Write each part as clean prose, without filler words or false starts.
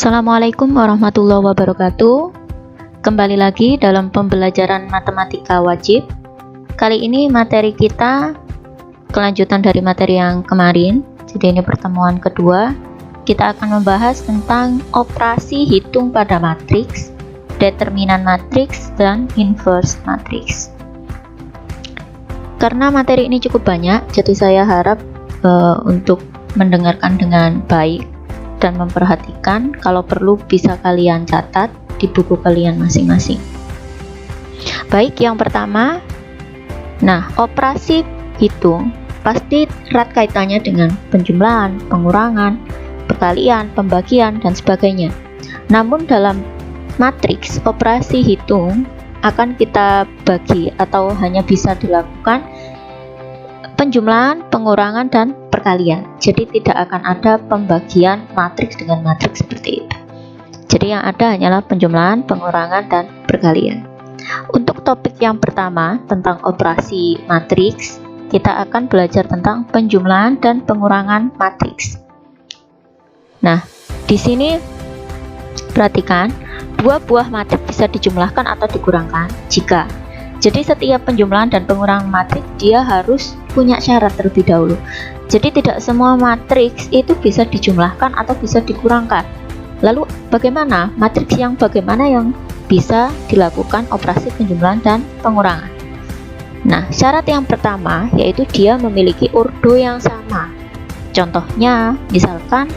Assalamualaikum warahmatullahi wabarakatuh. Kembali lagi dalam pembelajaran matematika wajib. Kali ini materi kita kelanjutan dari materi yang kemarin. Jadi ini pertemuan kedua. Kita akan membahas tentang operasi hitung pada matriks, determinan matriks, dan inverse matriks. Karena materi ini cukup banyak, jadi saya harap untuk mendengarkan dengan baik dan memperhatikan. Kalau perlu bisa kalian catat di buku kalian masing-masing. Baik, yang pertama, operasi hitung pasti erat kaitannya dengan penjumlahan, pengurangan, perkalian, pembagian, dan sebagainya. Namun dalam matriks, operasi hitung akan kita bagi atau hanya bisa dilakukan penjumlahan, pengurangan, dan perkalian. Jadi tidak akan ada pembagian matriks dengan matriks seperti itu. Jadi yang ada hanyalah penjumlahan, pengurangan, dan perkalian. Untuk topik yang pertama tentang operasi matriks, kita akan belajar tentang penjumlahan dan pengurangan matriks. Di sini perhatikan, dua buah matriks bisa dijumlahkan atau dikurangkan jika. Jadi setiap penjumlahan dan pengurangan matriks dia harus punya syarat terlebih dahulu. Jadi tidak semua matriks itu bisa dijumlahkan atau bisa dikurangkan. Lalu bagaimana matriks yang bisa dilakukan operasi penjumlahan dan pengurangan? Syarat yang pertama yaitu dia memiliki ordo yang sama. Contohnya misalkan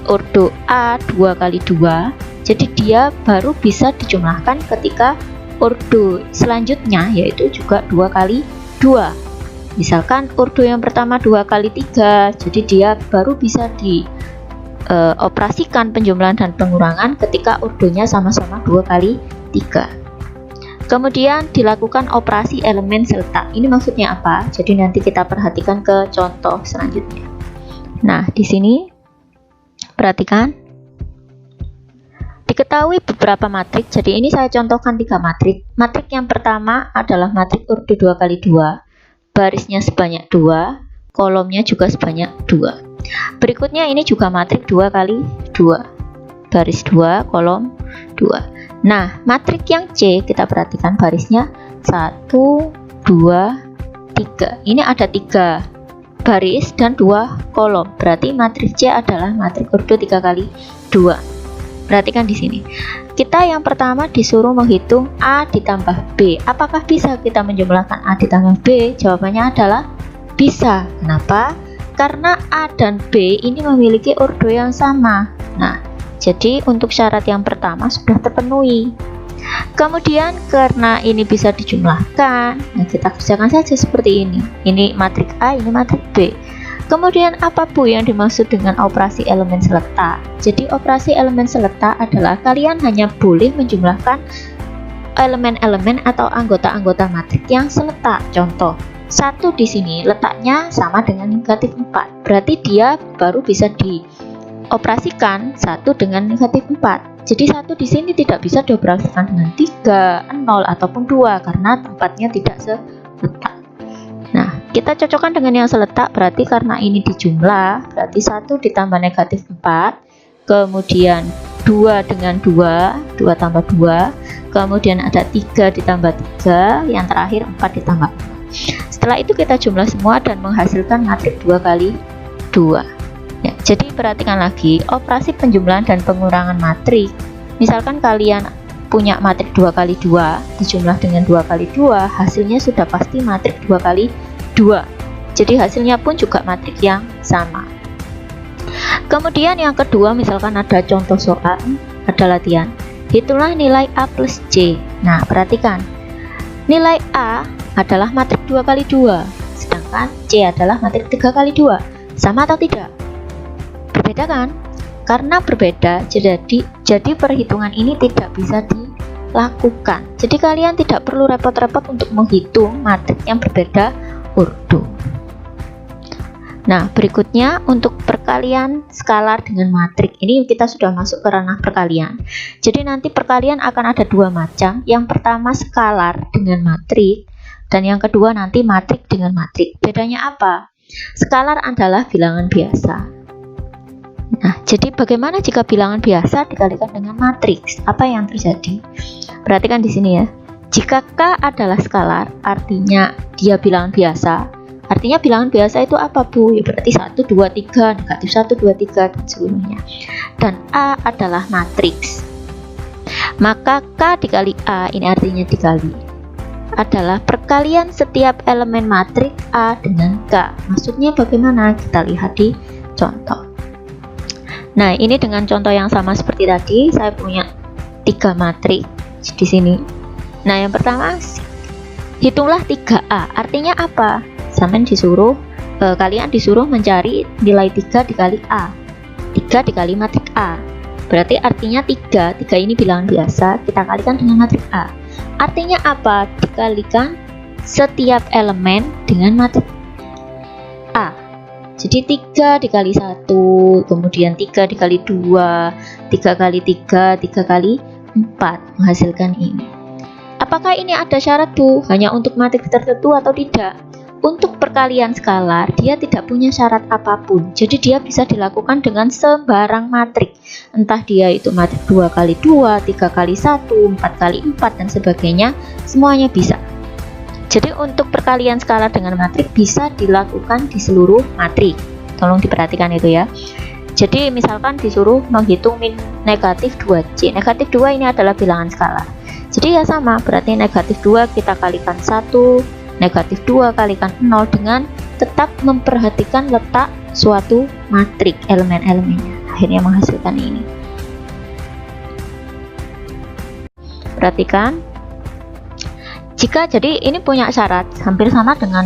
ordo A 2 kali 2, jadi dia baru bisa dijumlahkan ketika ordo selanjutnya yaitu juga 2 kali 2. Misalkan ordo yang pertama 2 kali 3, jadi dia baru bisa dioperasikan penjumlahan dan pengurangan ketika ordonya sama-sama 2 kali 3. Kemudian dilakukan operasi elemen seletak. Ini maksudnya apa? Jadi nanti kita perhatikan ke contoh selanjutnya. Di sini perhatikan, diketahui beberapa matriks. Jadi ini saya contohkan 3 matriks. Matriks yang pertama adalah matriks ordo 2 kali 2, barisnya sebanyak 2, kolomnya juga sebanyak 2. Berikutnya ini juga matriks 2 kali 2, baris 2, kolom 2. Matriks yang C kita perhatikan barisnya 1, 2, 3. Ini ada 3 baris dan 2 kolom. Berarti matriks C adalah matriks ordo 3 kali 2. Perhatikan di sini. Kita yang pertama disuruh menghitung A ditambah B. Apakah bisa kita menjumlahkan A ditambah B? Jawabannya adalah bisa. Kenapa? Karena A dan B ini memiliki ordo yang sama. Jadi untuk syarat yang pertama sudah terpenuhi. Kemudian karena ini bisa dijumlahkan, kita kerjakan saja seperti ini. Ini matriks A, ini matriks B. Kemudian apa Bu yang dimaksud dengan operasi elemen seletak? Jadi operasi elemen seletak adalah kalian hanya boleh menjumlahkan elemen-elemen atau anggota-anggota matriks yang seletak. Contoh, 1 di sini letaknya sama dengan negatif 4. Berarti dia baru bisa dioperasikan 1 dengan negatif 4. Jadi 1 di sini tidak bisa dioperasikan dengan 3, 0 ataupun 2 karena tempatnya tidak seletak. Kita cocokkan dengan yang seletak, berarti karena ini dijumlah, berarti 1 ditambah negatif 4, kemudian 2 dengan 2, 2 tambah 2, kemudian ada 3 ditambah 3, yang terakhir 4 ditambah 4. Setelah itu kita jumlah semua dan menghasilkan matriks 2 kali 2. Jadi perhatikan lagi, operasi penjumlahan dan pengurangan matriks. Misalkan kalian punya matriks 2 kali 2, dijumlah dengan 2 kali 2, hasilnya sudah pasti matriks 2 kali 2. Jadi hasilnya pun juga matriks yang sama. Kemudian yang kedua, misalkan ada contoh soal, ada latihan. Hitunglah nilai A plus C. Perhatikan. Nilai A adalah matriks 2 kali 2, sedangkan C adalah matriks 3 kali 2. Sama atau tidak? Berbeda kan? Karena berbeda, jadi perhitungan ini tidak bisa dilakukan. Jadi kalian tidak perlu repot-repot untuk menghitung matriks yang berbeda ordo. Berikutnya untuk perkalian skalar dengan matriks. Ini kita sudah masuk ke ranah perkalian. Jadi nanti perkalian akan ada 2 macam. Yang pertama skalar dengan matriks, dan yang kedua nanti matriks dengan matriks. Bedanya apa? Skalar adalah bilangan biasa. Nah, jadi bagaimana jika bilangan biasa dikalikan dengan matriks? Apa yang terjadi? Perhatikan di sini ya. Jika K adalah skalar, artinya dia bilangan biasa. Artinya bilangan biasa itu apa, Bu? Ya berarti 1, 2, 3, negatif 1, 2, 3, dan sebagainya. Dan A adalah matriks. Maka K dikali A, ini artinya dikali, adalah perkalian setiap elemen matriks A dengan K. Maksudnya bagaimana? Kita lihat di contoh. Nah, ini dengan contoh yang sama seperti tadi, saya punya 3 matriks di sini. Nah, yang pertama, hitunglah 3A. Artinya apa? Kalian disuruh mencari nilai 3 dikali A. 3 dikali matriks A. Berarti artinya 3 ini bilangan biasa, kita kalikan dengan matriks A. Artinya apa? Dikalikan setiap elemen dengan matriks A. Jadi 3 dikali 1, kemudian 3 dikali 2, 3 kali 3, 3 kali 4 menghasilkan ini. Apakah ini ada syarat, Bu? Hanya untuk matriks tertentu atau tidak? Untuk perkalian skalar, dia tidak punya syarat apapun. Jadi dia bisa dilakukan dengan sembarang matriks. Entah dia itu matriks 2 kali 2, 3 kali 1, 4 kali 4, dan sebagainya. Semuanya bisa. Jadi untuk perkalian skalar dengan matriks bisa dilakukan di seluruh matriks. Tolong diperhatikan itu ya. Jadi misalkan disuruh menghitung min negatif 2C. Negatif 2 ini adalah bilangan skalar. Jadi ya sama, berarti negatif 2 kita kalikan 1, negatif 2 kalikan 0, dengan tetap memperhatikan letak suatu matriks elemen-elemennya. Akhirnya menghasilkan ini. Perhatikan. Jadi ini punya syarat hampir sama dengan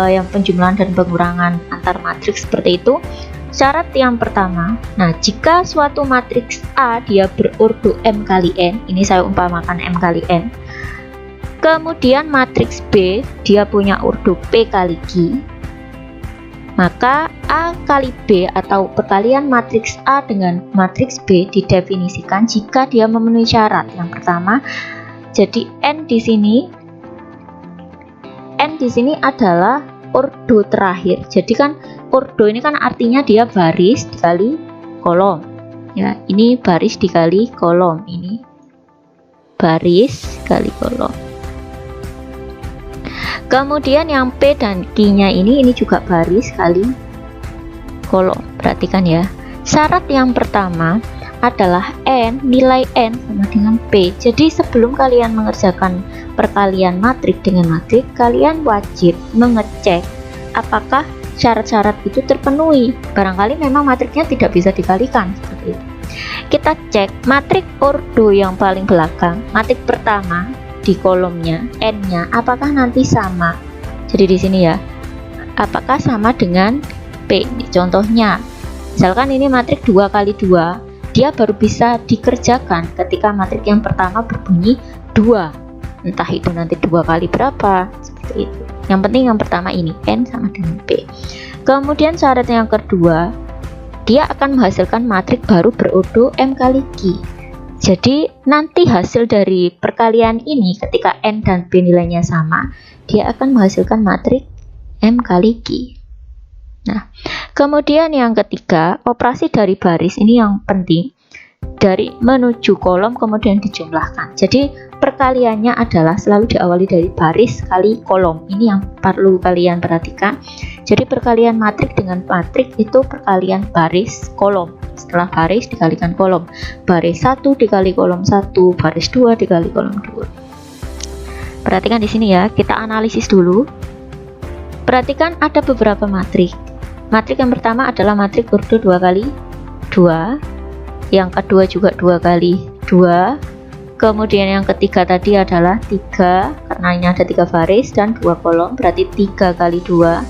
yang penjumlahan dan pengurangan antar matriks seperti itu. Syarat yang pertama, nah jika suatu matriks A dia berordo M kali N, ini saya umpamakan M kali N, kemudian matriks B dia punya ordo P kali Q, maka A kali B atau perkalian matriks A dengan matriks B didefinisikan jika dia memenuhi syarat. Yang pertama, jadi N di sini adalah ordo terakhir. Jadi kan ordo ini kan artinya dia baris dikali kolom. Ya, ini baris dikali kolom, ini baris kali kolom. Kemudian yang P dan Q-nya ini juga baris kali kolom. Perhatikan ya. Syarat yang pertama adalah nilai N sama dengan P. Jadi sebelum kalian mengerjakan perkalian matriks dengan matriks, kalian wajib mengecek apakah syarat-syarat itu terpenuhi. Barangkali memang matriksnya tidak bisa dikalikan seperti itu. Kita cek matriks ordo yang paling belakang, matriks pertama di kolomnya, N-nya apakah nanti sama. Jadi di sini ya, apakah sama dengan P. Contohnya, misalkan ini matriks 2 kali 2, dia baru bisa dikerjakan ketika matriks yang pertama berbunyi 2. Entah itu nanti 2 kali berapa, seperti itu. Yang penting yang pertama ini N sama dengan P. Kemudian syarat yang kedua, dia akan menghasilkan matriks baru berordo M kali Q. Jadi nanti hasil dari perkalian ini ketika N dan P nilainya sama, dia akan menghasilkan matriks M kali Q. Nah, kemudian yang ketiga, operasi dari baris ini yang penting, dari menuju kolom kemudian dijumlahkan. Jadi perkaliannya adalah selalu diawali dari baris kali kolom. Ini yang perlu kalian perhatikan. Jadi perkalian matriks dengan matriks itu perkalian baris kolom. Setelah baris dikalikan kolom. Baris 1 dikali kolom 1, baris 2 dikali kolom 2. Perhatikan di sini ya, kita analisis dulu. Perhatikan ada beberapa matriks. Matriks yang pertama adalah matriks ordo 2 kali 2. Yang kedua juga 2 kali 2. Kemudian yang ketiga tadi adalah 3, karena ini ada 3 baris dan 2 kolom, berarti 3 kali 2.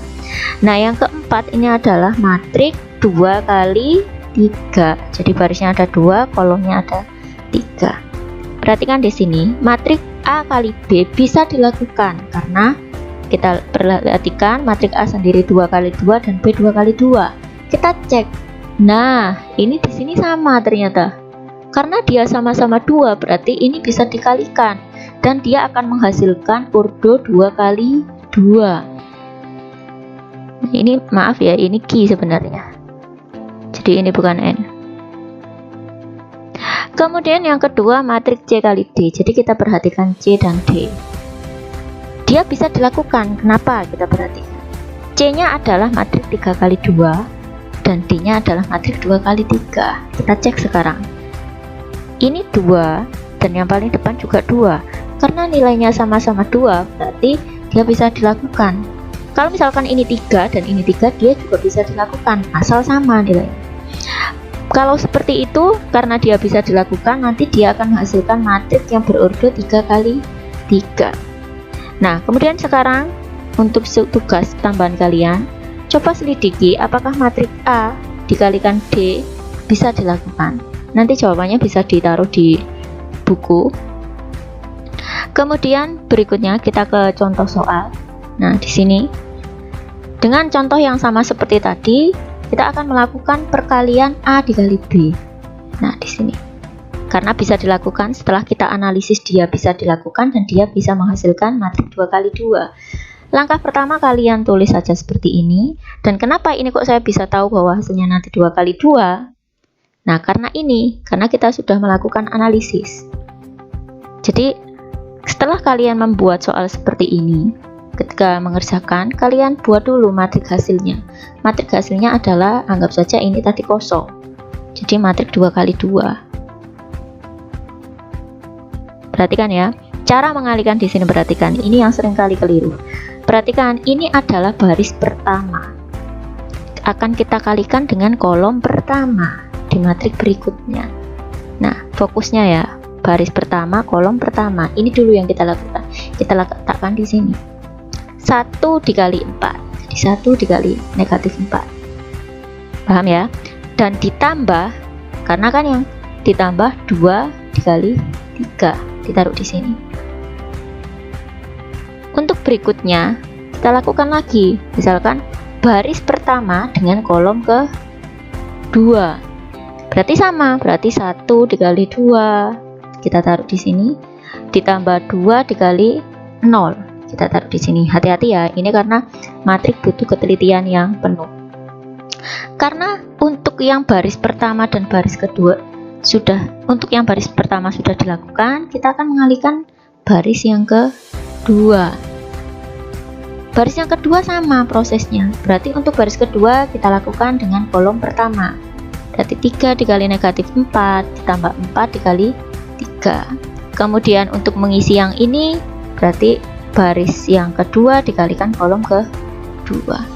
Nah, yang keempat ini adalah matriks 2 kali 3. Jadi barisnya ada 2, kolomnya ada 3. Perhatikan di sini, matriks A kali B bisa dilakukan karena kita perhatikan matriks A sendiri 2 kali 2 dan B 2 kali 2. Kita cek. Nah, ini di sini sama ternyata. Karena dia sama-sama 2, berarti ini bisa dikalikan dan dia akan menghasilkan ordo 2 kali 2. Ini maaf ya, ini Q sebenarnya. Jadi ini bukan N. Kemudian yang kedua matriks C kali D. Jadi kita perhatikan C dan D. Dia bisa dilakukan. Kenapa? Kita perhatikan. C-nya adalah matriks 3 kali 2 dan D-nya adalah matriks 2 kali 3. Kita cek sekarang. Ini 2 dan yang paling depan juga 2. Karena nilainya sama-sama 2, berarti dia bisa dilakukan. Kalau misalkan ini 3 dan ini 3, dia juga bisa dilakukan asal sama nilainya. Kalau seperti itu, karena dia bisa dilakukan, nanti dia akan menghasilkan matriks yang berordo 3 kali 3. Nah, kemudian sekarang untuk tugas tambahan kalian, coba selidiki apakah matriks A dikalikan D bisa dilakukan. Nanti jawabannya bisa ditaruh di buku. Kemudian berikutnya kita ke contoh soal. Nah, di sini dengan contoh yang sama seperti tadi, kita akan melakukan perkalian A dikali B. Nah, di sini. Karena bisa dilakukan setelah kita analisis dia bisa dilakukan dan dia bisa menghasilkan matriks 2 kali 2. Langkah pertama kalian tulis saja seperti ini. Dan kenapa ini kok saya bisa tahu bahwa hasilnya nanti 2 kali 2? Nah, karena kita sudah melakukan analisis. Jadi, setelah kalian membuat soal seperti ini, ketika mengerjakan, kalian buat dulu matriks hasilnya. Matriks hasilnya adalah, anggap saja ini tadi kosong. Jadi matriks 2 kali 2. Perhatikan ya, cara mengalihkan di sini perhatikan. Ini yang sering kali keliru. Perhatikan, ini adalah baris pertama. Akan kita kalikan dengan kolom pertama di matriks berikutnya. Nah, fokusnya ya, baris pertama, kolom pertama. Ini dulu yang kita lakukan. Kita letakkan di sini. 1 dikali 4. Jadi 1 dikali negatif 4. Paham ya? Dan ditambah, karena kan yang ditambah 2 dikali 3. Ditaruh di sini. Untuk berikutnya, kita lakukan lagi. Misalkan baris pertama dengan kolom ke 2. Berarti sama, berarti 1 dikali 2. Kita taruh di sini. Ditambah 2 dikali 0. Kita taruh di sini. Hati-hati ya, ini karena matriks butuh ketelitian yang penuh. Karena untuk yang baris pertama dan baris kedua untuk yang baris pertama sudah dilakukan, kita akan mengalihkan baris yang kedua. Baris yang kedua sama prosesnya. Berarti untuk baris kedua kita lakukan dengan kolom pertama. Berarti 3 dikali negatif 4 ditambah 4 dikali 3. Kemudian untuk mengisi yang ini, berarti baris yang kedua dikalikan kolom kedua.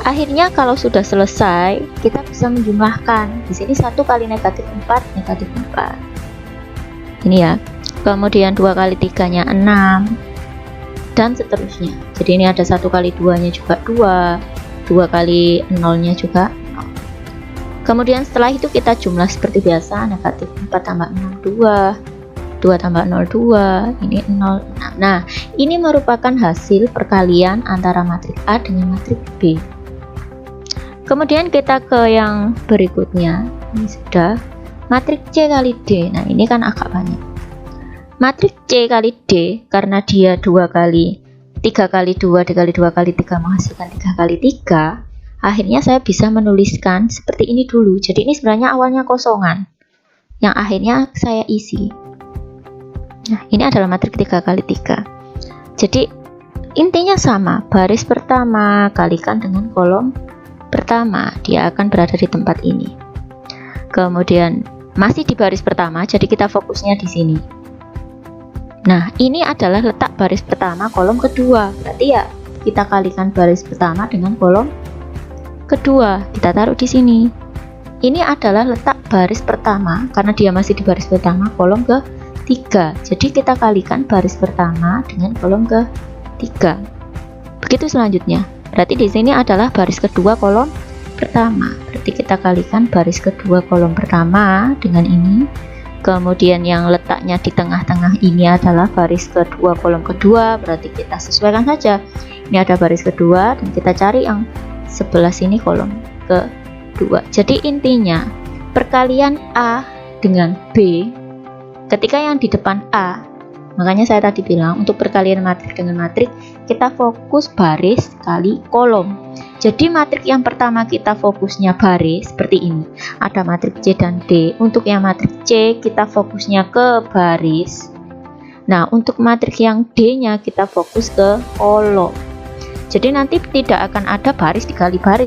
Akhirnya kalau sudah selesai, kita bisa menjumlahkan. Di sini 1 kali negatif 4, negatif 4. Ini ya. Kemudian 2 kali 3-nya 6. Dan seterusnya. Jadi ini ada 1 kali 2-nya juga 2. 2 kali 0-nya juga 0. Kemudian setelah itu kita jumlah seperti biasa. Negatif 4 tambah 6, 2. 2 tambah 0, 2. Ini 0, 6. Nah, ini merupakan hasil perkalian antara matriks A dengan matriks B. Kemudian kita ke yang berikutnya. Ini sudah matriks C kali D. Nah, ini kan agak banyak. Matriks C kali D, karena dia 2 kali 3 kali 2 dikali 2 kali 3 menghasilkan 3 kali 3. Akhirnya saya bisa menuliskan seperti ini dulu. Jadi ini sebenarnya awalnya kosongan, yang akhirnya saya isi. Nah, ini adalah matriks 3 kali 3. Jadi intinya sama, baris pertama kalikan dengan kolom pertama, dia akan berada di tempat ini. Kemudian masih di baris pertama, jadi kita fokusnya di sini. Nah, ini adalah letak baris pertama kolom kedua. Berarti ya kita kalikan baris pertama dengan kolom kedua, kita taruh di sini. Ini adalah letak baris pertama, karena dia masih di baris pertama kolom ke-3. Jadi kita kalikan baris pertama dengan kolom ke-3. Begitu selanjutnya. Berarti di sini adalah baris kedua kolom pertama. Berarti kita kalikan baris kedua kolom pertama dengan ini. Kemudian yang letaknya di tengah-tengah ini adalah baris kedua kolom kedua. Berarti kita sesuaikan saja. Ini ada baris kedua dan kita cari yang sebelah sini kolom kedua. Jadi intinya perkalian A dengan B, ketika yang di depan A, makanya saya tadi bilang untuk perkalian matriks dengan matriks kita fokus baris kali kolom. Jadi matriks yang pertama kita fokusnya baris seperti ini. Ada matriks C dan D. Untuk yang matriks C kita fokusnya ke baris. Nah, untuk matriks yang D-nya kita fokus ke kolom. Jadi nanti tidak akan ada baris dikali baris.